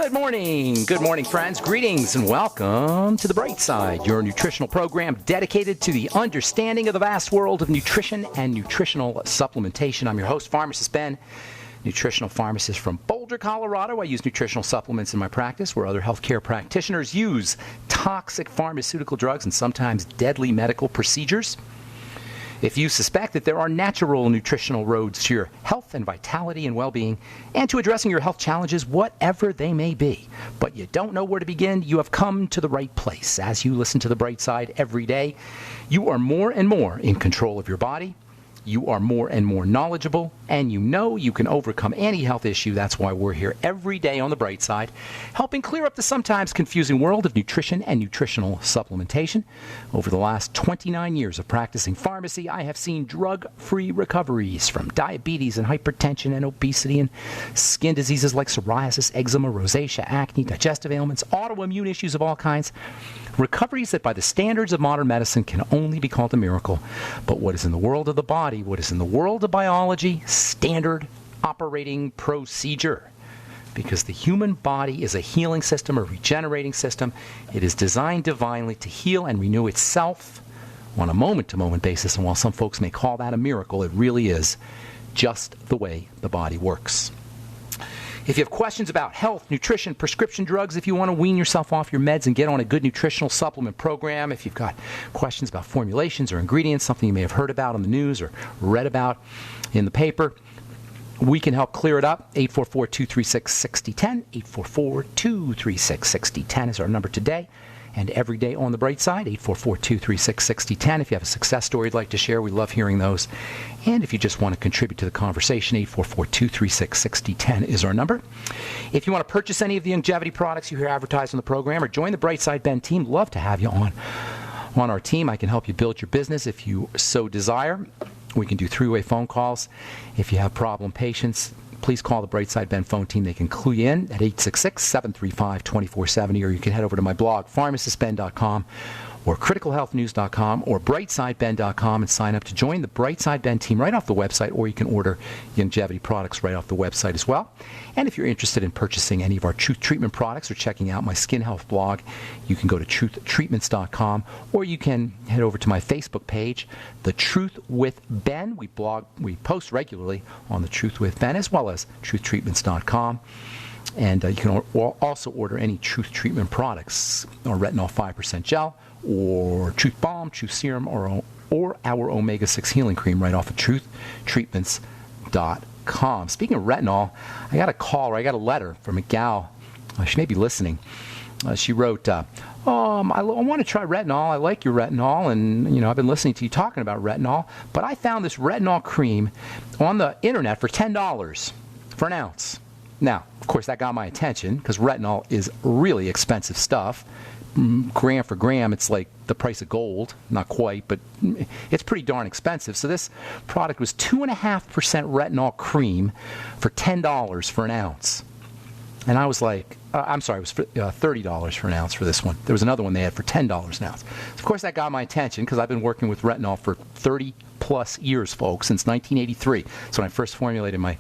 Good morning, friends. Greetings and welcome to The Bright Side, your nutritional program dedicated to the understanding of the vast world of nutrition and nutritional supplementation. I'm your host, Pharmacist Ben, nutritional pharmacist from Boulder, Colorado. I use nutritional supplements in my practice where other healthcare practitioners use toxic pharmaceutical drugs and sometimes deadly medical procedures. If you suspect that there are natural nutritional roads to your health and vitality and well-being and to addressing your health challenges, whatever they may be, but you don't know where to begin, you have come to the right place. As you listen to The Bright Side every day, you are more and more in control of your body. You are more and more knowledgeable, and you know you can overcome any health issue. That's why we're here every day on The Bright Side, helping clear up the sometimes confusing world of nutrition and nutritional supplementation. Over the last 29 years of practicing pharmacy, I have seen drug-free recoveries from diabetes and hypertension and obesity and skin diseases like psoriasis, eczema, rosacea, acne, digestive ailments, autoimmune issues of all kinds. Recoveries that by the standards of modern medicine can only be called a miracle. But what is in the world of the body, what is in the world of biology, standard operating procedure. Because the human body is a healing system, a regenerating system. It is designed divinely to heal and renew itself on a moment-to-moment basis. And while some folks may call that a miracle, it really is just the way the body works. If you have questions about health, nutrition, prescription drugs, if you want to wean yourself off your meds and get on a good nutritional supplement program, if you've got questions about formulations or ingredients, something you may have heard about on the news or read about in the paper, we can help clear it up. 844-236-6010. 844-236-6010 is our number today and every day on The Bright Side. 844-236-6010. If you have a success story you'd like to share, we love hearing those. And if you just want to contribute to the conversation, 844-236-6010 is our number. If you want to purchase any of the longevity products you hear advertised on the program or join the Bright Side Ben team, love to have you on our team. I can help you build your business if you so desire. We can do three-way phone calls. If you have problem patients, please call the Brightside Ben phone team. They can clue you in at 866-735-2470, or you can head over to my blog, pharmacistben.com, or criticalhealthnews.com, or brightsideben.com and sign up to join the Brightside Ben team right off the website, or you can order longevity products right off the website as well. And if you're interested in purchasing any of our Truth Treatment products or checking out my skin health blog, you can go to truthtreatments.com, or you can head over to my Facebook page, The Truth with Ben. We post regularly on The Truth with Ben, as well as truthtreatments.com. And you can also order any Truth Treatment products, or Retinol 5% Gel, or Truth Balm, Truth Serum, or our Omega-6 Healing Cream right off of truthtreatments.com. Speaking of retinol, I got a letter from a gal. She may be listening. She wrote, I want to try retinol. I like your retinol, and I've been listening to you talking about retinol, but I found this retinol cream on the internet for $10 for an ounce. Now, of course, that got my attention because retinol is really expensive stuff. Gram for gram, it's like the price of gold. Not quite, but it's pretty darn expensive. So this product was 2.5% retinol cream for $10 for an ounce. And I was like, it was $30 for an ounce for this one. There was another one they had for $10 an ounce. So of course, that got my attention because I've been working with retinol for 30-plus years, folks, since 1983. That's when I formulated my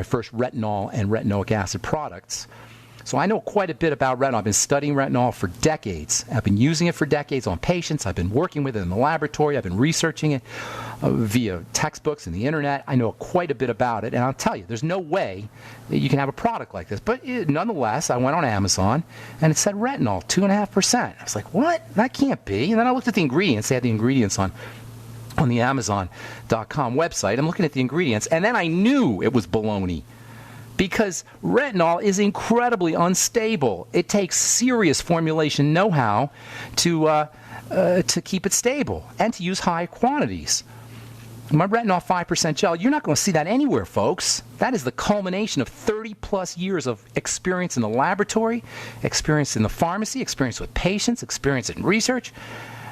first retinol and retinoic acid products. So I know quite a bit about retinol. I've been studying retinol for decades. I've been using it for decades on patients. I've been working with it in the laboratory. I've been researching it via textbooks and the internet. I know quite a bit about it. And I'll tell you, there's no way that you can have a product like this. But nonetheless, I went on Amazon, and it said retinol, 2.5%. I was like, what? That can't be. And then I looked at the ingredients. They had the ingredients on the Amazon.com website. I'm looking at the ingredients, and then I knew it was baloney. Because retinol is incredibly unstable. It takes serious formulation know-how to keep it stable and to use high quantities. My retinol 5% gel, you're not going to see that anywhere, folks. That is the culmination of 30-plus years of experience in the laboratory, experience in the pharmacy, experience with patients, experience in research.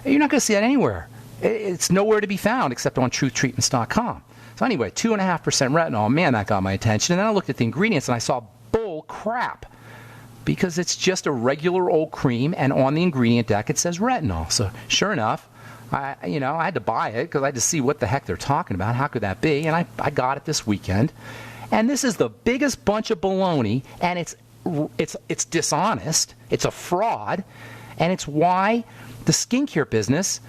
You're not going to see that anywhere. It's nowhere to be found except on truthtreatments.com. So anyway, 2.5% retinol, man, that got my attention. And then I looked at the ingredients and I saw bull crap because it's just a regular old cream, and on the ingredient deck it says retinol. So sure enough, I had to buy it because I had to see what the heck they're talking about. How could that be? And I got it this weekend. And this is the biggest bunch of baloney, and it's it's dishonest, it's a fraud, and it's why the skincare business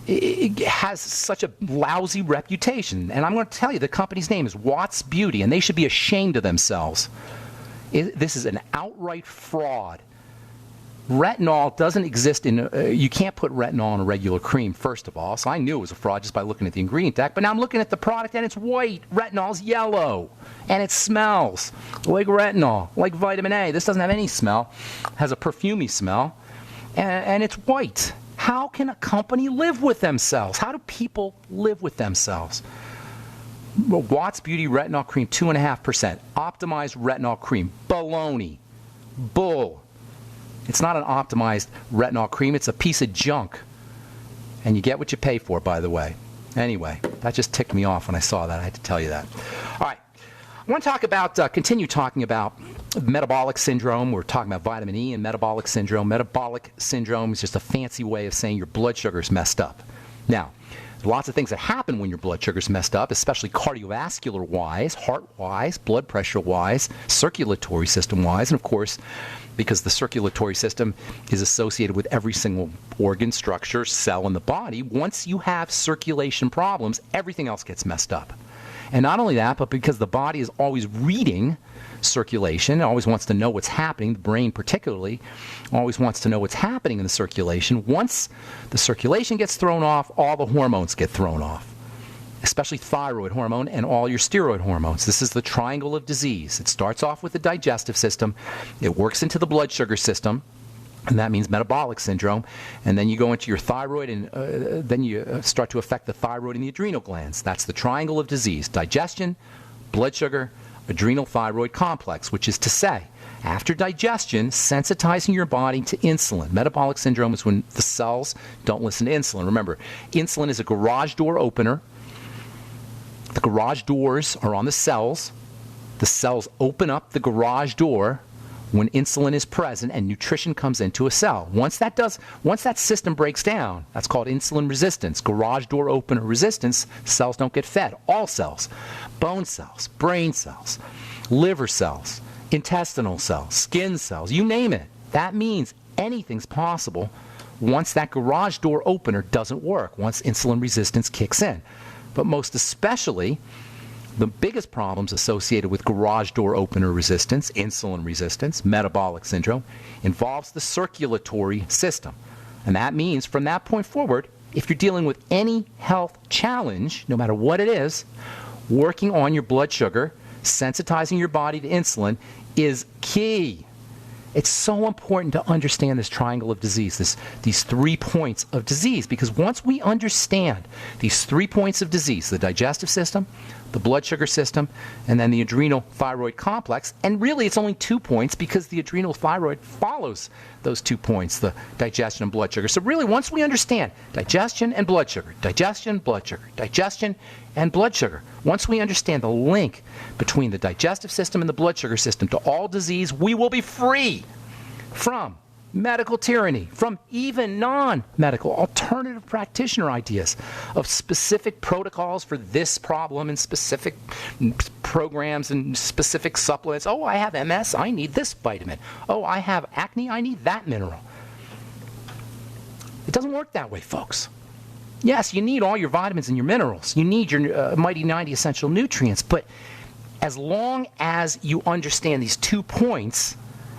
it has such a lousy reputation. And I'm going to tell you, the company's name is Watts Beauty, and they should be ashamed of themselves. This is an outright fraud. Retinol doesn't exist in, you can't put retinol in a regular cream, first of all. So I knew it was a fraud just by looking at the ingredient deck. But now I'm looking at the product and it's white. Retinol's yellow. And it smells like retinol, like vitamin A. This doesn't have any smell. It has a perfumey smell. And it's white. How can a company live with themselves? How do people live with themselves? Watts Beauty Retinol Cream, 2.5%. Optimized retinol cream. Baloney. Bull. It's not an optimized retinol cream. It's a piece of junk. And you get what you pay for, by the way. Anyway, that just ticked me off when I saw that. I had to tell you that. All right. I want to talk about, continue talking about metabolic syndrome. We're talking about vitamin E and metabolic syndrome. Metabolic syndrome is just a fancy way of saying your blood sugar is messed up. Now, lots of things that happen when your blood sugar is messed up, especially cardiovascular-wise, heart-wise, blood pressure-wise, circulatory system-wise, and of course, because the circulatory system is associated with every single organ, structure, cell in the body, once you have circulation problems, everything else gets messed up. And not only that, but because the body is always reading circulation, it always wants to know what's happening, the brain particularly always wants to know what's happening in the circulation. Once the circulation gets thrown off, all the hormones get thrown off, especially thyroid hormone and all your steroid hormones. This is the triangle of disease. It starts off with the digestive system, it works into the blood sugar system, and that means metabolic syndrome. And then you go into your thyroid, and then you start to affect the thyroid and the adrenal glands. That's the triangle of disease. Digestion, blood sugar, adrenal thyroid complex, which is to say, after digestion, sensitizing your body to insulin. Metabolic syndrome is when the cells don't listen to insulin. Remember, insulin is a garage door opener. The garage doors are on the cells. The cells open up the garage door when insulin is present and nutrition comes into a cell. Once that system breaks down, that's called insulin resistance, garage door opener resistance, cells don't get fed. All cells, bone cells, brain cells, liver cells, intestinal cells, skin cells, you name it. That means anything's possible once that garage door opener doesn't work, once insulin resistance kicks in. But most especially, the biggest problems associated with garage door opener resistance, insulin resistance, metabolic syndrome, involves the circulatory system. And that means from that point forward, if you're dealing with any health challenge, no matter what it is, working on your blood sugar, sensitizing your body to insulin is key. It's so important to understand this triangle of disease, these 3 points of disease, because once we understand these 3 points of disease, the digestive system, the blood sugar system, and then the adrenal thyroid complex, and really it's only 2 points because the adrenal thyroid follows those 2 points, the digestion and blood sugar. So really, once we understand digestion and blood sugar, digestion, blood sugar, digestion, and blood sugar, once we understand the link between the digestive system and the blood sugar system to all disease, we will be free from medical tyranny, from even non-medical alternative practitioner ideas of specific protocols for this problem and specific programs and specific supplements. Oh, I have MS, I need this vitamin. Oh, I have acne, I need that mineral. It doesn't work that way, folks. Yes, you need all your vitamins and your minerals. You need your Mighty 90 essential nutrients, but as long as you understand these 2 points,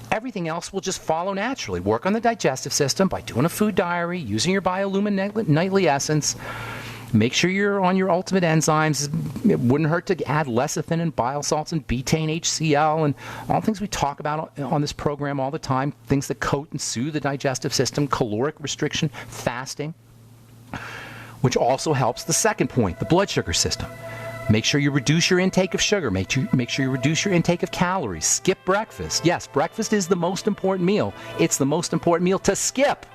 everything else will just follow naturally. Work on the digestive system by doing a food diary, using your Biolumin Nightly Essence. Make sure you're on your ultimate enzymes. It wouldn't hurt to add lecithin and bile salts and betaine HCl and all things we talk about on this program all the time, things that coat and soothe the digestive system, caloric restriction, fasting, which also helps the second point, the blood sugar system. Make sure you reduce your intake of sugar. Make sure you reduce your intake of calories. Skip breakfast. Yes, breakfast is the most important meal. It's the most important meal to skip.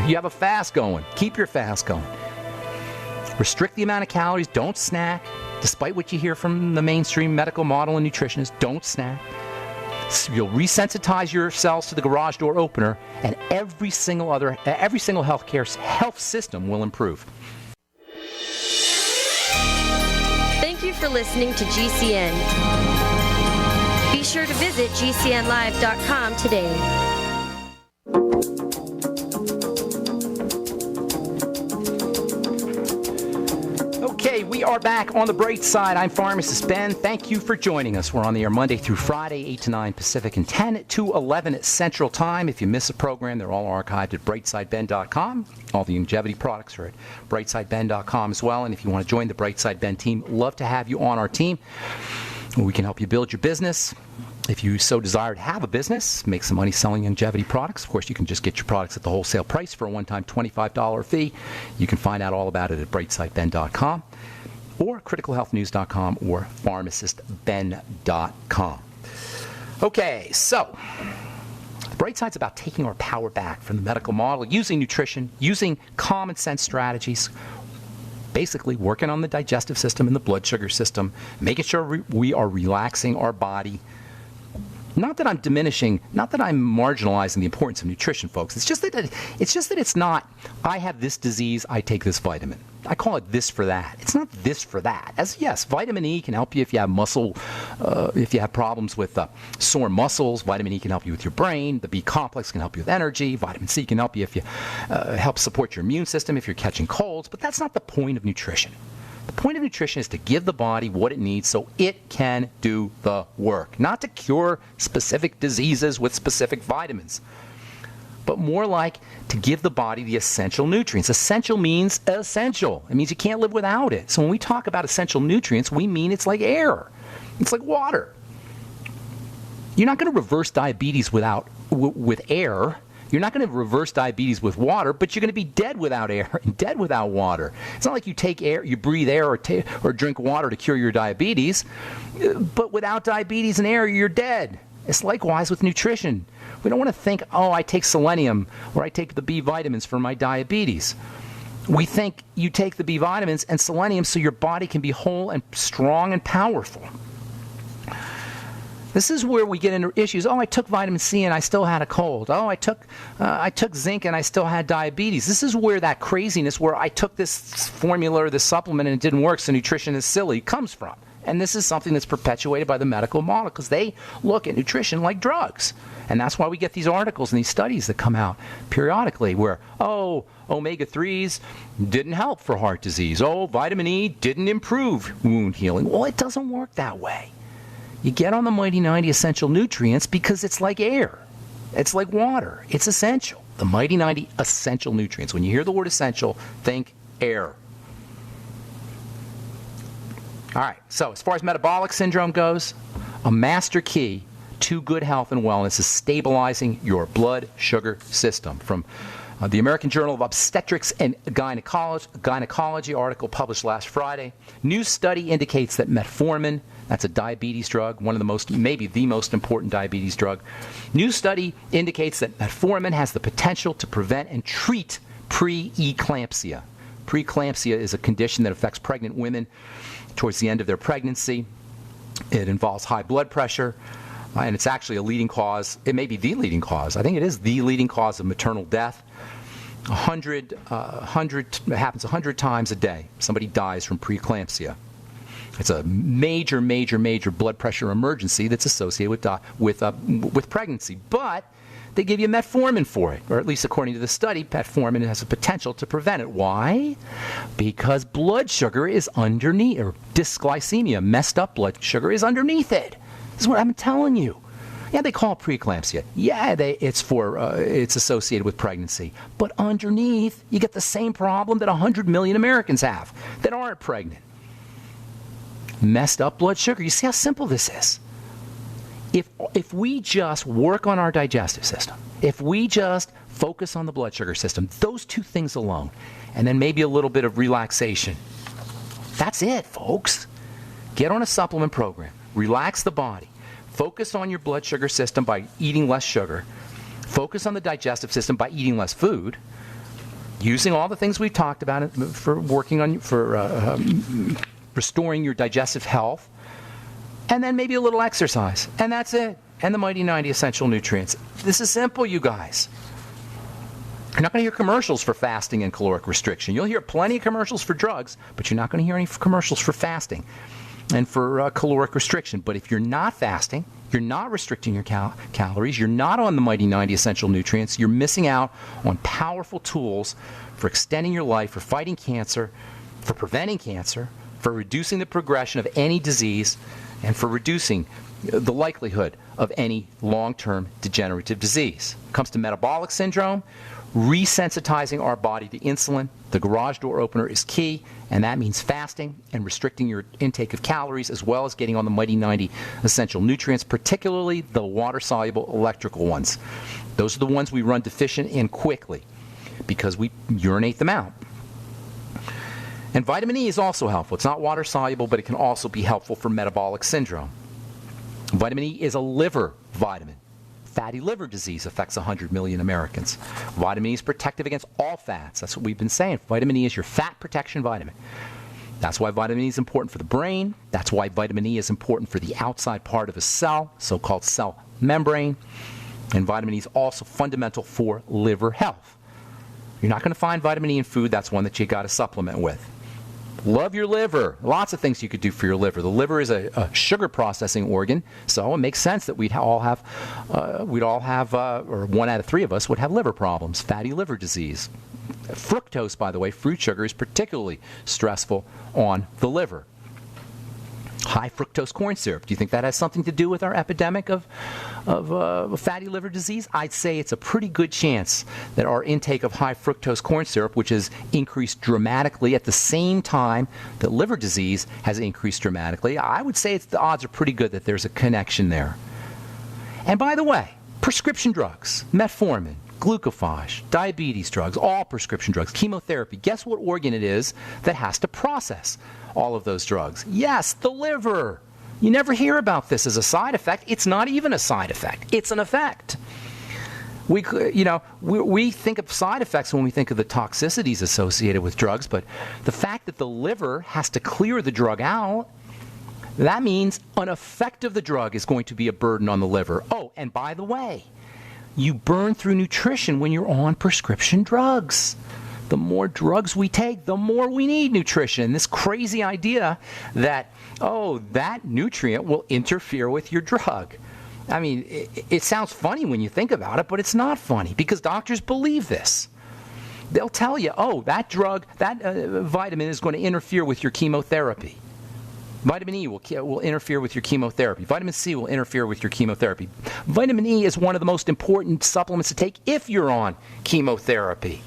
You have a fast going. Keep your fast going. Restrict the amount of calories. Don't snack. Despite what you hear from the mainstream medical model and nutritionists, don't snack. You'll resensitize your cells to the garage door opener, and every single health system will improve. Thank you for listening to GCN. Be sure to visit gcnlive.com today. Okay, we are back on the bright side. I'm Pharmacist Ben. Thank you for joining us. We're on the air Monday through Friday, 8 to 9 Pacific and 10 to 11 Central Time. If you miss a program, they're all archived at brightsideben.com. All the longevity products are at brightsideben.com as well. And if you want to join the Brightside Ben team, love to have you on our team. We can help you build your business. If you so desire to have a business, make some money selling longevity products, of course, you can just get your products at the wholesale price for a one-time $25 fee. You can find out all about it at brightsideben.com or criticalhealthnews.com or pharmacistben.com. Okay, so the bright side's about taking our power back from the medical model, using nutrition, using common sense strategies, basically working on the digestive system and the blood sugar system, making sure we are relaxing our body. Not that I'm diminishing, not that I'm marginalizing the importance of nutrition, folks. It's just that it's not, I have this disease, I take this vitamin. I call it this for that. It's not this for that. As yes, vitamin E can help you if you have if you have problems with sore muscles. Vitamin E can help you with your brain. The B complex can help you with energy. Vitamin C can help you if you help support your immune system if you're catching colds. But that's not the point of nutrition. The point of nutrition is to give the body what it needs so it can do the work, not to cure specific diseases with specific vitamins, but more like to give the body the essential nutrients. Essential means essential. It means you can't live without it. So when we talk about essential nutrients, we mean it's like air. It's like water. You're not going to reverse diabetes with air. You're not going to reverse diabetes with water, but you're going to be dead without air and dead without water. It's not like you take air, you breathe air or drink water to cure your diabetes, but without diabetes and air, you're dead. It's likewise with nutrition. We don't want to think, oh, I take selenium or I take the B vitamins for my diabetes. We think you take the B vitamins and selenium so your body can be whole and strong and powerful. This is where we get into issues. Oh, I took vitamin C and I still had a cold. Oh, I took zinc and I still had diabetes. This is where that craziness, where I took this formula or this supplement and it didn't work, so nutrition is silly, comes from. And this is something that's perpetuated by the medical model because they look at nutrition like drugs. And that's why we get these articles and these studies that come out periodically where, oh, omega-3s didn't help for heart disease. Oh, vitamin E didn't improve wound healing. Well, it doesn't work that way. You get on the Mighty 90 essential nutrients because it's like air. It's like water. It's essential. The Mighty 90 essential nutrients. When you hear the word essential, think air. All right, so as far as metabolic syndrome goes, a master key to good health and wellness is stabilizing your blood sugar system. From the American Journal of Obstetrics and Gynecology article published last Friday, new study indicates that metformin, that's a diabetes drug, one of the most, maybe the most important diabetes drug. New study indicates that metformin has the potential to prevent and treat preeclampsia. Preeclampsia is a condition that affects pregnant women towards the end of their pregnancy. It involves high blood pressure, and it's actually a leading cause. It may be the leading cause. I think it is the leading cause of maternal death. It happens 100 times a day. Somebody dies from preeclampsia. It's a major, major, major blood pressure emergency that's associated with pregnancy. But they give you metformin for it, or at least according to the study, metformin has a potential to prevent it. Why? Because blood sugar is underneath, or dysglycemia, messed up blood sugar, is underneath it. This is what I'm telling you. Yeah, they call it preeclampsia. Yeah, it's associated with pregnancy. But underneath, you get the same problem that 100 million Americans have that aren't pregnant. Messed up blood sugar. You see how simple this is? If we just work on our digestive system, if we just focus on the blood sugar system, those two things alone, and then maybe a little bit of relaxation, that's it, folks. Get on a supplement program. Relax the body. Focus on your blood sugar system by eating less sugar. Focus on the digestive system by eating less food. Using all the things we've talked about for working on restoring your digestive health, and then maybe a little exercise, and that's it. And the Mighty 90 essential nutrients. This is simple, you guys. You're not going to hear commercials for fasting and caloric restriction. You'll hear plenty of commercials for drugs, but you're not going to hear any commercials for fasting. and for caloric restriction. But if you're not fasting, you're not restricting your calories, you're not on the Mighty 90 essential nutrients, you're missing out on powerful tools for extending your life, for fighting cancer, for preventing cancer, for reducing the progression of any disease, and for reducing the likelihood of any long-term degenerative disease. When it comes to metabolic syndrome, resensitizing our body to insulin, the garage door opener, is key, and that means fasting and restricting your intake of calories, as well as getting on the Mighty 90 essential nutrients, particularly the water-soluble electrical ones. Those are the ones we run deficient in quickly because we urinate them out. And vitamin E is also helpful. It's not water-soluble, but it can also be helpful for metabolic syndrome. Vitamin E is a liver vitamin. Fatty liver disease affects 100 million Americans. Vitamin E is protective against all fats. That's what we've been saying. Vitamin E is your fat protection vitamin. That's why vitamin E is important for the brain. That's why vitamin E is important for the outside part of a cell, so-called cell membrane. And vitamin E is also fundamental for liver health. You're not going to find vitamin E in food. That's one that you got to supplement with. Love your liver. Lots of things you could do for your liver. The liver is a sugar processing organ, so it makes sense that we'd all have, or 1 out of 3 of us would have liver problems, fatty liver disease. Fructose, by the way, fruit sugar, is particularly stressful on the liver. High fructose corn syrup. Do you think that has something to do with our epidemic of fatty liver disease? I'd say it's a pretty good chance that our intake of high fructose corn syrup, which has increased dramatically at the same time that liver disease has increased dramatically, I would say the odds are pretty good that there's a connection there. And by the way, prescription drugs, metformin, glucophage, diabetes drugs, all prescription drugs, chemotherapy, guess what organ it is that has to process all of those drugs? Yes, the liver. You never hear about this as a side effect. It's not even a side effect. It's an effect. We think of side effects when we think of the toxicities associated with drugs, but the fact that the liver has to clear the drug out, that means an effect of the drug is going to be a burden on the liver. Oh, and by the way, you burn through nutrition when you're on prescription drugs. The more drugs we take, the more we need nutrition. This crazy idea that, that nutrient will interfere with your drug. I mean, it sounds funny when you think about it, but it's not funny because doctors believe this. They'll tell you, that drug, that vitamin is going to interfere with your chemotherapy. Vitamin E will interfere with your chemotherapy. Vitamin C will interfere with your chemotherapy. Vitamin E is one of the most important supplements to take if you're on chemotherapy.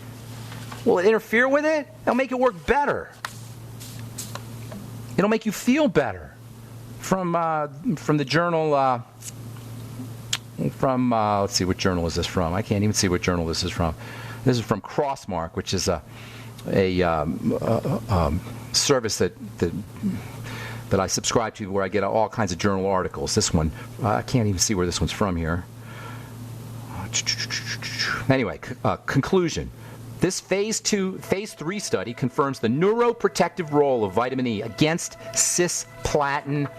Will it interfere with it? It'll make it work better. It'll make you feel better. From the journal, let's see, what journal is this from? I can't even see what journal this is from. This is from Crossmark, which is a service that I subscribe to where I get all kinds of journal articles. This one, I can't even see where this one's from here. Anyway, conclusion. This phase 3 study confirms the neuroprotective role of vitamin E against cisplatin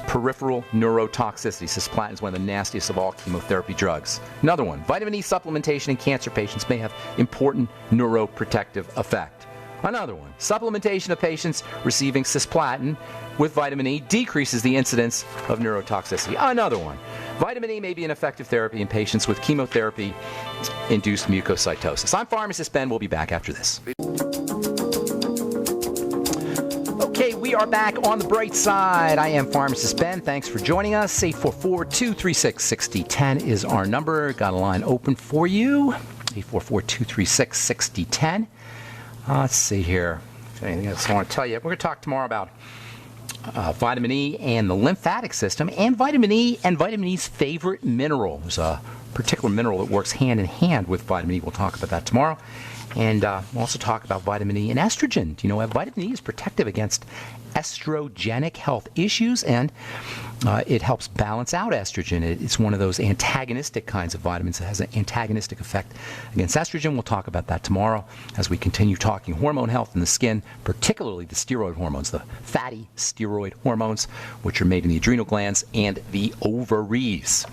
peripheral neurotoxicity. Cisplatin is one of the nastiest of all chemotherapy drugs. Another one, vitamin E supplementation in cancer patients may have important neuroprotective effect. Another one, supplementation of patients receiving cisplatin with vitamin E decreases the incidence of neurotoxicity. Another one, vitamin E may be an effective therapy in patients with chemotherapy-induced mucositis. I'm Pharmacist Ben. We'll be back after this. Okay, we are back on the bright side. I am Pharmacist Ben. Thanks for joining us. 844-236-6010 is our number. Got a line open for you. 844-236-6010. Let's see here. Anything else I want to tell you? We're going to talk tomorrow about vitamin E and the lymphatic system, and vitamin E and vitamin E's favorite mineral. There's a particular mineral that works hand in hand with vitamin E. We'll talk about that tomorrow. And we'll also talk about vitamin E and estrogen. Do you know vitamin E is protective against estrogenic health issues, and it helps balance out estrogen. It's one of those antagonistic kinds of vitamins that has an antagonistic effect against estrogen. We'll talk about that tomorrow as we continue talking hormone health in the skin, particularly the steroid hormones, the fatty steroid hormones, which are made in the adrenal glands and the ovaries.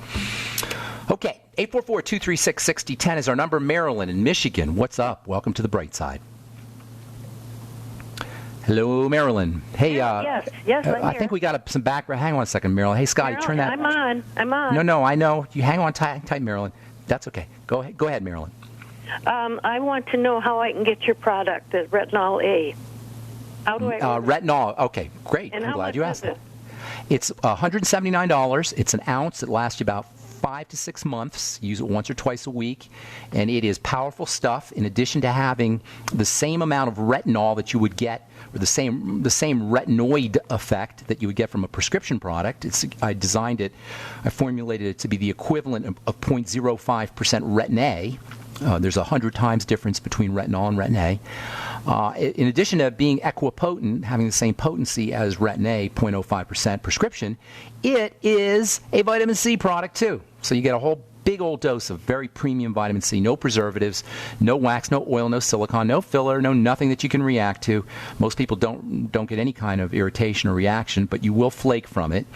Okay, 844-236-6010 is our number. Maryland and Michigan, what's up? Welcome to the bright side. Hello, Marilyn. Hey, yes, I'm I here. think we got some background. Hang on a second, Marilyn. Hey, Scotty, turn that. I'm on. No, I know. You hang on tight, Marilyn. That's okay. Go ahead, Marilyn. I want to know how I can get your product, the Retinol A. How do I order it? Retinol. Okay, great. And I'm how glad much you is asked that. it? It's $179. It's an ounce. It lasts you about 5 to 6 months. Use it once or twice a week, and it is powerful stuff. In addition to having the same amount of retinol that you would get, or the same retinoid effect that you would get from a prescription product. I formulated it to be the equivalent of 0.05% retin A. There's 100 times difference between retinol and retin A. In addition to being equipotent, having the same potency as retin A, 0.05% prescription, it is a vitamin C product too. So you get a whole big old dose of very premium vitamin C, no preservatives, no wax, no oil, no silicone, no filler, no nothing that you can react to. Most people don't get any kind of irritation or reaction, but you will flake from it.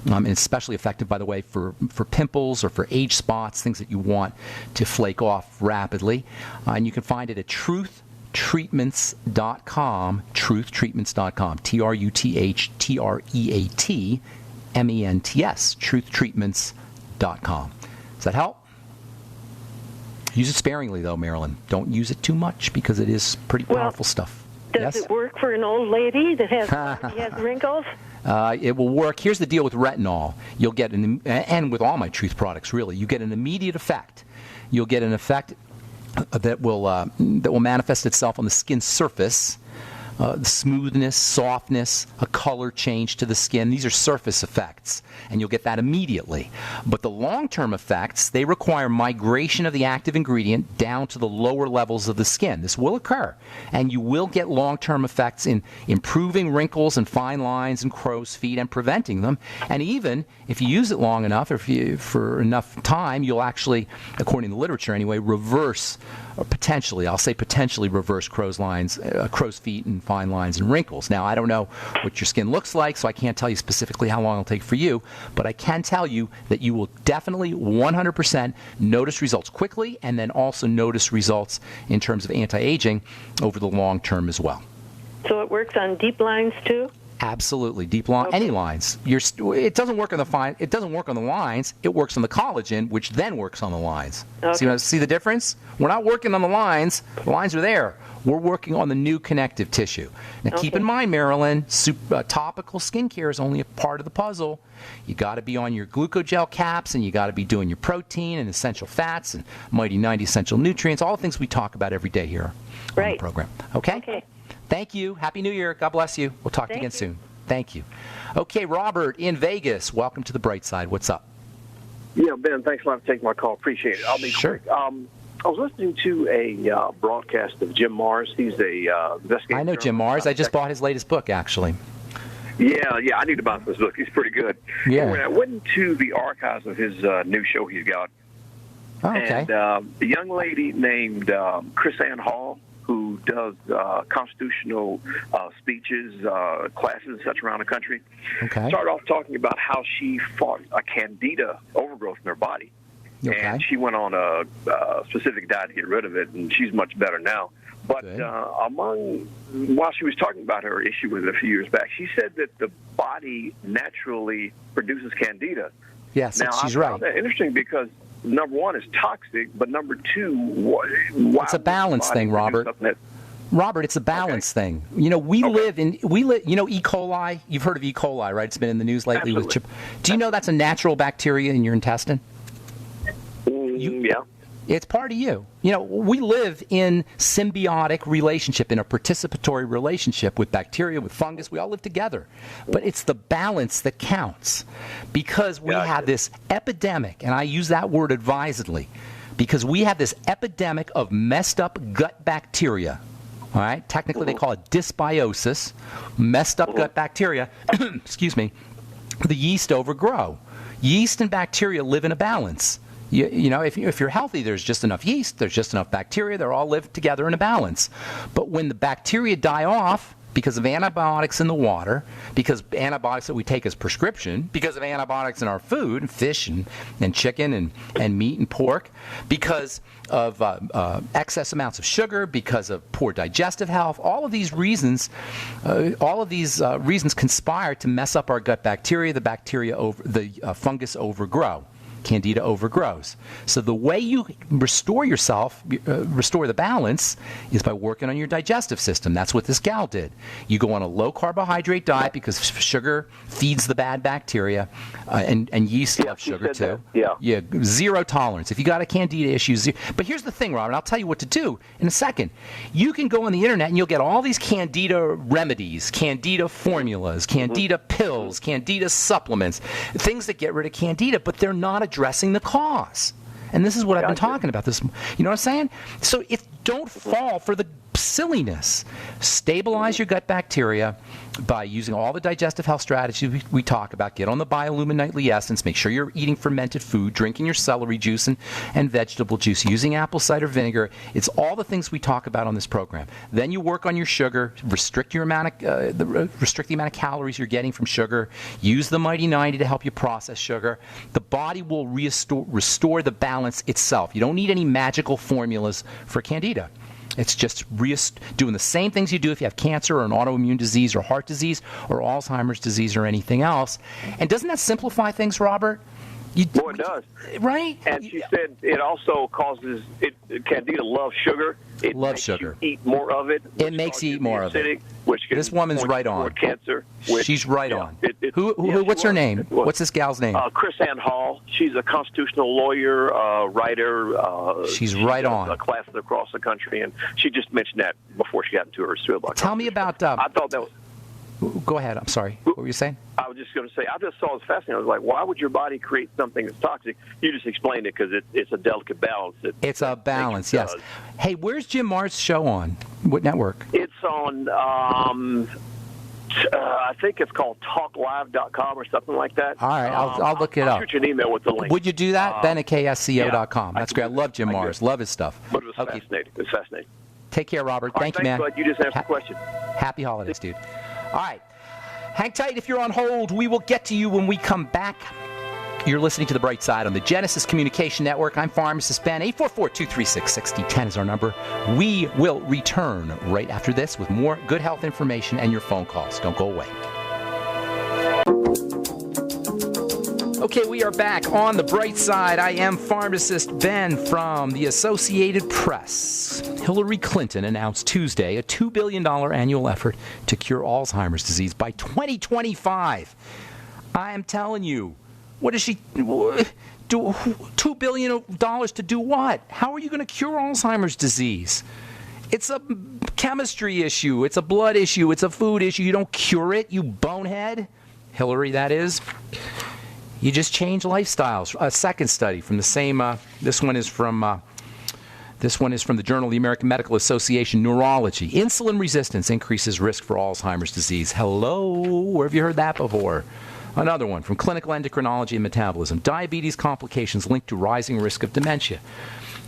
And it's especially effective, by the way, for pimples or for age spots, things that you want to flake off rapidly. And you can find it at truthtreatments.com, truthtreatments.com, truthtreatments, truthtreatments.com. Does that help? Use it sparingly, though, Marilyn. Don't use it too much because it is pretty powerful stuff. Does it work for an old lady that has wrinkles? It will work. Here's the deal with retinol. You'll get and with all my Truth products, really, you get an immediate effect. You'll get an effect that will manifest itself on the skin surface. The smoothness, softness, a color change to the skin. These are surface effects, and you'll get that immediately. But the long-term effects, they require migration of the active ingredient down to the lower levels of the skin. This will occur, and you will get long-term effects in improving wrinkles and fine lines and crow's feet and preventing them. And even if you use it long enough, or for enough time, you'll actually, according to the literature anyway, reverse, or potentially reverse crow's feet and fine lines and wrinkles. Now, I don't know what your skin looks like, so I can't tell you specifically how long it'll take for you, but I can tell you that you will definitely 100% notice results quickly, and then also notice results in terms of anti-aging over the long term as well. So it works on deep lines too? Absolutely, deep line, any lines. It doesn't work on the fine. It doesn't work on the lines. It works on the collagen, which then works on the lines. Okay. See the difference? We're not working on the lines. The lines are there. We're working on the new connective tissue. Now, keep in mind, Marilyn, topical skincare is only a part of the puzzle. You got to be on your glucogel caps, and you got to be doing your protein and essential fats and Mighty 90 essential nutrients, all the things we talk about every day here on the program. Okay. Thank you. Happy New Year. God bless you. We'll talk to you again soon. Thank you. Okay, Robert in Vegas. Welcome to the bright side. What's up? Yeah, Ben, thanks a lot for taking my call. Appreciate it. I'll be quick. I was listening to a broadcast of Jim Marrs. He's a investigator. I know Jim Marrs. I just bought his latest book, actually. Yeah, I need to buy this book. He's pretty good. Yeah. Anyway, I went into the archives of his new show he's got. Oh, okay. And a young lady named Chris Ann Hall, who does constitutional speeches, classes and such around the country, started off talking about how she fought a candida overgrowth in her body. Okay. And she went on a specific diet to get rid of it, and she's much better now. But while she was talking about her issue with it a few years back, she said that the body naturally produces candida. Yes, now, she's I right. found that interesting because number one, it's toxic, but number two, it's a balance thing, Robert. Robert, it's a balance thing. You know, we live, E. coli. You've heard of E. coli, right? It's been in the news lately with chip. Do you know that's a natural bacteria in your intestine? Yeah. It's part of you. You know, we live in symbiotic relationship, in a participatory relationship with bacteria, with fungus. We all live together. But it's the balance that counts, because we have this epidemic, and I use that word advisedly, because we have this epidemic of messed up gut bacteria. All right? Technically, they call it dysbiosis, messed up gut bacteria. Excuse me. The yeast overgrow. Yeast and bacteria live in a balance. You know, if you're healthy, there's just enough yeast, there's just enough bacteria, they all live together in a balance. But when the bacteria die off, because of antibiotics in the water, because of antibiotics that we take as prescription, because of antibiotics in our food, and fish and chicken and meat and pork, because of excess amounts of sugar, because of poor digestive health. All of these reasons conspire to mess up our gut bacteria. The fungus overgrow. Candida overgrows. So the way you restore the balance, is by working on your digestive system. That's what this gal did. You go on a low carbohydrate diet because sugar feeds the bad bacteria, and yeast love sugar too. Yeah, zero tolerance. If you got a Candida issue, but here's the thing, Robert. I'll tell you what to do in a second. You can go on the internet and you'll get all these Candida remedies, Candida formulas, Candida pills, Candida supplements, things that get rid of Candida, but they're not addressing the cause. And this is what I've been talking about. You know what I'm saying? So don't fall for the silliness. Stabilize your gut bacteria by using all the digestive health strategies we talk about. Get on the Biolumin Nightly Essence. Make sure you're eating fermented food, drinking your celery juice and vegetable juice, using apple cider vinegar. It's all the things we talk about on this program. Then you work on your sugar, restrict the amount of calories you're getting from sugar. Use the Mighty 90 to help you process sugar. The body will restore the balance itself. You don't need any magical formulas for Candida. It's just doing the same things you do if you have cancer or an autoimmune disease or heart disease or Alzheimer's disease or anything else. And doesn't that simplify things, Robert? Well, it does. Right? And she said it also causes Candida loves sugar. It loves makes sugar. You eat more of it. It makes you eat more of it. This woman's right on. Cancer. She's right on. What's her name? What's this gal's name? Chris Ann Hall. She's a constitutional lawyer, writer. She's right on. Classes across the country, and she just mentioned that before she got into her cerebral. Tell me about. I thought that was. Go ahead. I'm sorry. What were you saying? I was just going to say, I just saw it was fascinating. I was like, why would your body create something that's toxic? You just explained it because it's a delicate balance. It's a balance, yes. Hey, where's Jim Marr's show on? What network? It's on, I think it's called talklive.com or something like that. All right, I'll look it up. I'll shoot you an email with the link. Would you do that? Ben at ksco.com. That's great. I love Jim Marr's. Love his stuff. But it was fascinating. It was fascinating. Take care, Robert. Thank you, man. Glad you just answered the question. Happy holidays, dude. All right. Hang tight if you're on hold. We will get to you when we come back. You're listening to The Bright Side on the Genesis Communication Network. I'm Pharmacist Ben. 844-236-6010 is our number. We will return right after this with more good health information and your phone calls. Don't go away. Okay, we are back on The Bright Side. I am Pharmacist Ben from the Associated Press. Hillary Clinton announced Tuesday a $2 billion annual effort to cure Alzheimer's disease by 2025. I am telling you, what does she do? $2 billion to do what? How are you going to cure Alzheimer's disease? It's a chemistry issue. It's a blood issue. It's a food issue. You don't cure it, you bonehead. Hillary, that is. You just change lifestyles. A second study from the same. This one is from the Journal of the American Medical Association, Neurology. Insulin resistance increases risk for Alzheimer's disease. Hello, where have you heard that before? Another one from Clinical Endocrinology and Metabolism. Diabetes complications linked to rising risk of dementia.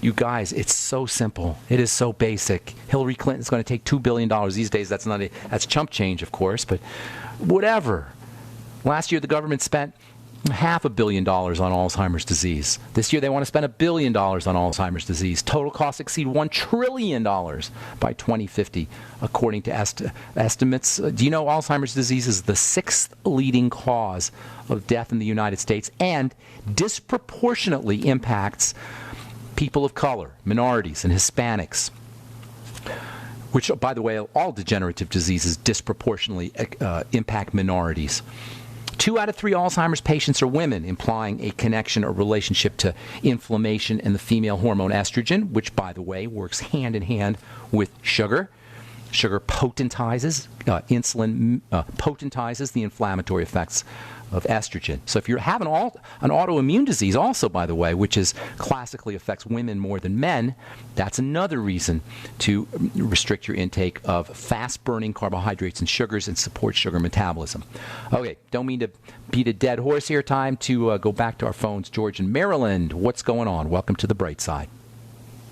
You guys, it's so simple. It is so basic. Hillary Clinton's going to take $2 billion these days. That's chump change, of course, but whatever. Last year, the government spent $500 million on Alzheimer's disease. This year they want to spend $1 billion on Alzheimer's disease. Total costs exceed $1 trillion by 2050, according to estimates. Do you know Alzheimer's disease is the 6th leading cause of death in the United States and disproportionately impacts people of color, minorities, and Hispanics? Which, by the way, all degenerative diseases disproportionately impact minorities. 2 out of 3 Alzheimer's patients are women, implying a connection or relationship to inflammation and the female hormone estrogen, which, by the way, works hand in hand with sugar. Sugar potentizes, insulin potentizes the inflammatory effects of estrogen. So if you're having an autoimmune disease also, by the way, which is classically affects women more than men, that's another reason to restrict your intake of fast-burning carbohydrates and sugars and support sugar metabolism. Okay, don't mean to beat a dead horse here. Time to go back to our phones. George in Maryland, what's going on? Welcome to The Bright Side.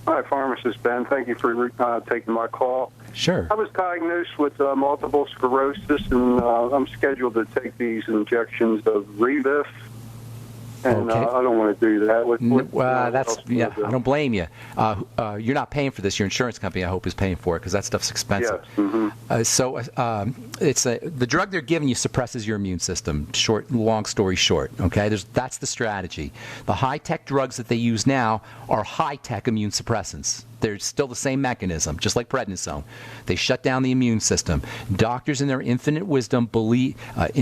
Hi, pharmacist Ben. Thank you for taking my call. Sure. I was diagnosed with multiple sclerosis, and I'm scheduled to take these injections of Rebif. And Okay. I don't want to do that. I don't blame you. You're not paying for this. Your insurance company, I hope, is paying for it because that stuff's expensive. Yes. Mm-hmm. The drug they're giving you suppresses your immune system. Long story short. Okay, that's the strategy. The high-tech drugs that they use now are high-tech immune suppressants. They're still the same mechanism, just like prednisone. They shut down the immune system. Doctors, in their infinite wisdom, believe that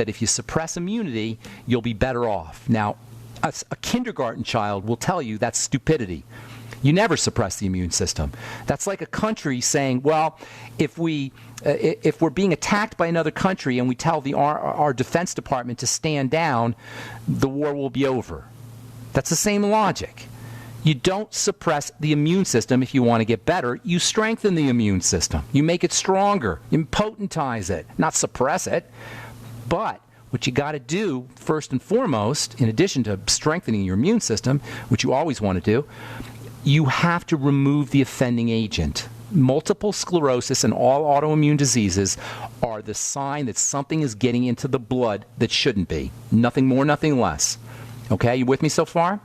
if you suppress immunity, you'll be better off. Now, a kindergarten child will tell you that's stupidity. You never suppress the immune system. That's like a country saying, well, if we're being attacked by another country and we tell our Defense Department to stand down, the war will be over. That's the same logic. You don't suppress the immune system if you want to get better. You strengthen the immune system. You make it stronger. You potentize it, not suppress it. But what you got to do, first and foremost, in addition to strengthening your immune system, which you always want to do, you have to remove the offending agent. Multiple sclerosis and all autoimmune diseases are the sign that something is getting into the blood that shouldn't be. Nothing more, nothing less. Okay, you with me so far?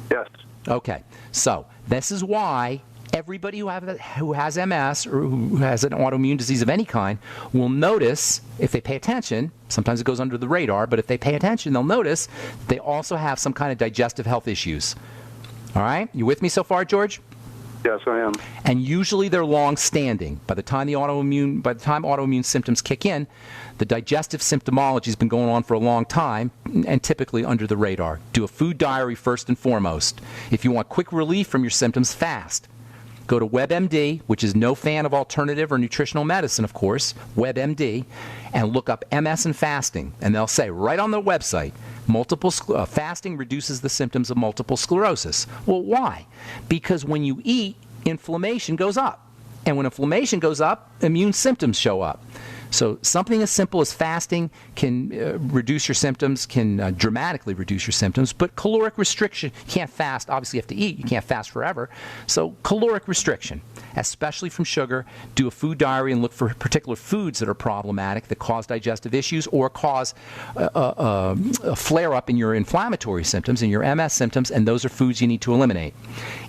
Yes. Okay, so this is why everybody who has MS or who has an autoimmune disease of any kind will notice, if they pay attention, sometimes it goes under the radar, but if they pay attention, they'll notice they also have some kind of digestive health issues. All right, you with me so far, George? Yes, I am. And usually they're long-standing. By the time autoimmune symptoms kick in, the digestive symptomology has been going on for a long time and typically under the radar. Do a food diary first and foremost. If you want quick relief from your symptoms, fast. Go to WebMD, which is no fan of alternative or nutritional medicine, of course, WebMD, and look up MS and fasting. And they'll say right on their website, fasting reduces the symptoms of multiple sclerosis. Well, why? Because when you eat, inflammation goes up. And when inflammation goes up, immune symptoms show up. So something as simple as fasting can reduce your symptoms, can dramatically reduce your symptoms, but caloric restriction, you can't fast. Obviously, you have to eat. You can't fast forever. So caloric restriction, especially from sugar. Do a food diary and look for particular foods that are problematic, that cause digestive issues or cause a flare-up in your inflammatory symptoms, in your MS symptoms, and those are foods you need to eliminate.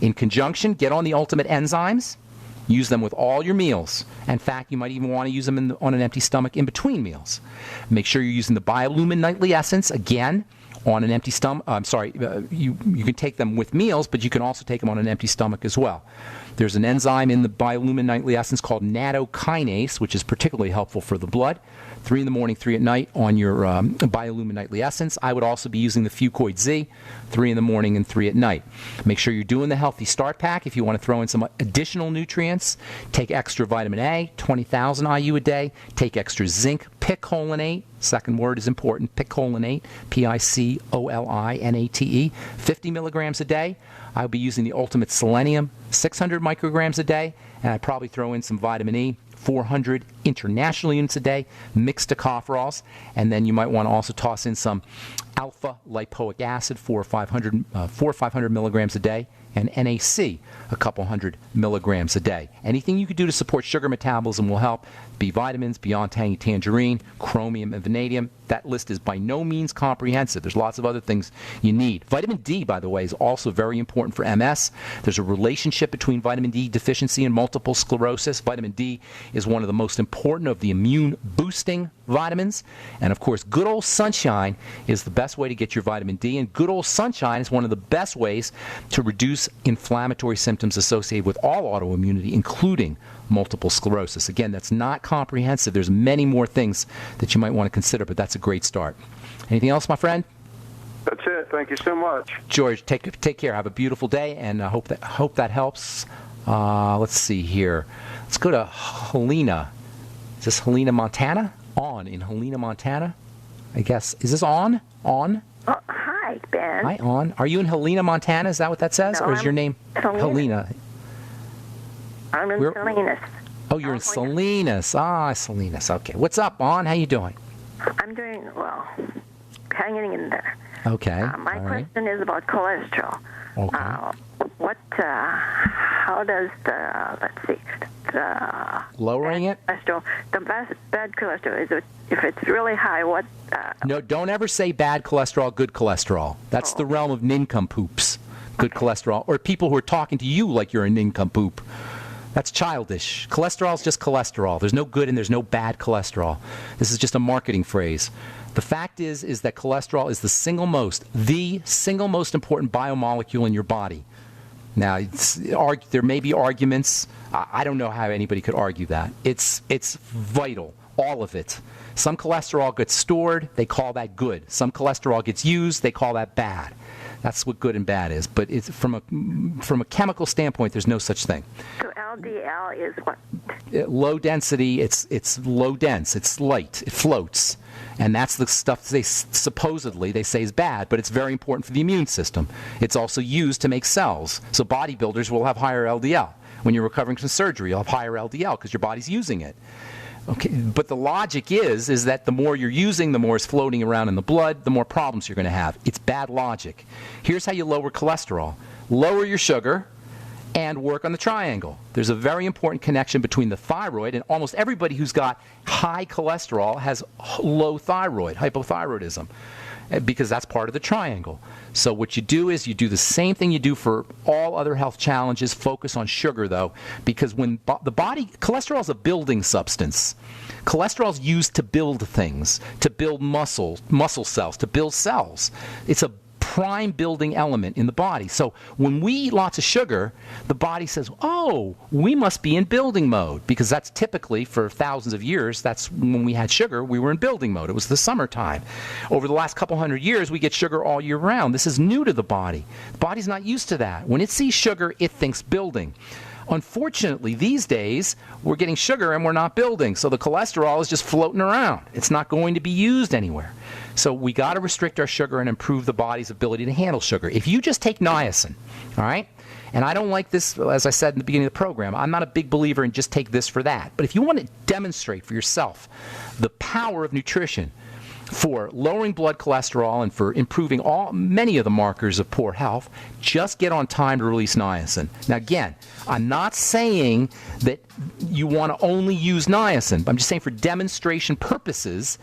In conjunction, get on the ultimate enzymes. Use them with all your meals. In fact, you might even want to use them on an empty stomach in between meals. Make sure you're using the Biolumin Nightly Essence, again, on an empty stomach. You can take them with meals, but you can also take them on an empty stomach as well. There's an enzyme in the Biolumin Nightly Essence called nattokinase, which is particularly helpful for the blood. 3 in the morning, 3 at night on your Biolumin Nightly Essence. I would also be using the Fucoid Z, 3 in the morning and 3 at night. Make sure you're doing the Healthy Start Pack. If you want to throw in some additional nutrients, take extra vitamin A, 20,000 IU a day. Take extra zinc, picolinate. Second word is important, picolinate, Picolinate, 50 milligrams a day. I'll be using the Ultimate Selenium, 600 micrograms a day, and I'd probably throw in some vitamin E, 400 international units a day, mixed tocopherols, and then you might want to also toss in some alpha lipoic acid, 400 or 500 milligrams a day, and NAC, a couple hundred milligrams a day. Anything you could do to support sugar metabolism will help. B vitamins, Beyond Tangy Tangerine, chromium and vanadium. That list is by no means comprehensive. There's lots of other things you need. Vitamin D, by the way, is also very important for MS. There's a relationship between vitamin D deficiency and multiple sclerosis. Vitamin D is one of the most important of the immune-boosting vitamins. And, of course, good old sunshine is the best way to get your vitamin D. And good old sunshine is one of the best ways to reduce inflammatory symptoms associated with all autoimmunity, including multiple sclerosis. Again, that's not comprehensive. There's many more things that you might want to consider, but that's a great start. Anything else, my friend? That's it. Thank you so much. George, take care. Have a beautiful day, and I hope that helps. Let's see here. Let's go to Helena. Is this Helena, Montana? In Helena, Montana, I guess. Is this on? Hi, Ben. Hi, on. Are you in Helena, Montana? Is that what that says? No, or is your name Helena? I'm in Salinas. Oh, you're in Salinas. Salinas. Okay. What's up, On? How you doing? I'm doing well. hanging in there. Okay. My question is about cholesterol. Okay. How does lowering it? Cholesterol, bad cholesterol, if it's really high, what? No, don't ever say bad cholesterol, good cholesterol. That's the realm of nincompoops. Good cholesterol, or people who are talking to you like you're a nincompoop. That's childish. Cholesterol is just cholesterol. There's no good and there's no bad cholesterol. This is just a marketing phrase. The fact is that cholesterol is the single most important biomolecule in your body. Now, there may be arguments. I don't know how anybody could argue that. It's vital, all of it. Some cholesterol gets stored, they call that good. Some cholesterol gets used, they call that bad. That's what good and bad is. But it's from a chemical standpoint, there's no such thing. So LDL is what? Low density. It's low dense. It's light. It floats. And that's the stuff they supposedly they say is bad, but it's very important for the immune system. It's also used to make cells. So bodybuilders will have higher LDL. When you're recovering from surgery, you'll have higher LDL because your body's using it. Okay, but the logic is that the more you're using, the more is floating around in the blood, the more problems you're going to have. It's bad logic. Here's how you lower cholesterol. Lower your sugar and work on the triangle. There's a very important connection between the thyroid, and almost everybody who's got high cholesterol has low thyroid, hypothyroidism, because that's part of the triangle. So what you do is you do the same thing you do for all other health challenges. Focus on sugar, though, because when the body, cholesterol is a building substance. Cholesterol is used to build things, to build muscle cells, to build cells. It's a prime building element in the body. So when we eat lots of sugar, the body says, oh, we must be in building mode, because that's typically, for thousands of years, that's when we had sugar, we were in building mode. It was the summertime. Over the last couple hundred years, we get sugar all year round. This is new to the body. The body's not used to that. When it sees sugar, it thinks building. Unfortunately, these days, we're getting sugar and we're not building, so the cholesterol is just floating around. It's not going to be used anywhere. So we got to restrict our sugar and improve the body's ability to handle sugar. If you just take niacin, all right, and I don't like this, as I said in the beginning of the program, I'm not a big believer in just take this for that. But if you want to demonstrate for yourself the power of nutrition for lowering blood cholesterol and for improving many of the markers of poor health, just get on time to release niacin. Now again, I'm not saying that you want to only use niacin, but I'm just saying for demonstration purposes,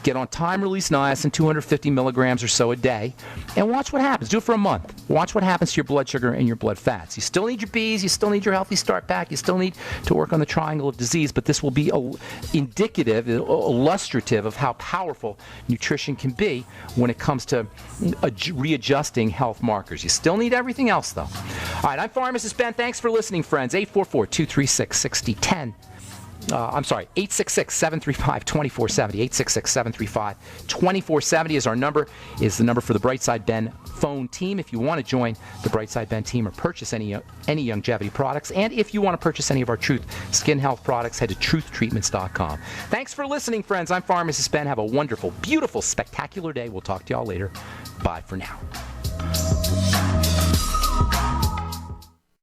get on time release niacin, 250 milligrams or so a day, and watch what happens. Do it for a month. Watch what happens to your blood sugar and your blood fats. You still need your Bs, you still need your Healthy Start Pack, you still need to work on the triangle of disease, but this will be indicative, illustrative of how powerful nutrition can be when it comes to readjusting health markers. You still need everything else, though. All right, I'm Pharmacist Ben. Thanks for listening, friends. 844-236-6010. 866-735-2470. 866-735-2470 is our number, is the number for the Brightside Ben phone team if you want to join the Brightside Ben team or purchase any longevity products. And if you want to purchase any of our Truth Skin Health products, head to truthtreatments.com. Thanks for listening, friends. I'm Pharmacist Ben. Have a wonderful, beautiful, spectacular day. We'll talk to y'all later. Bye for now.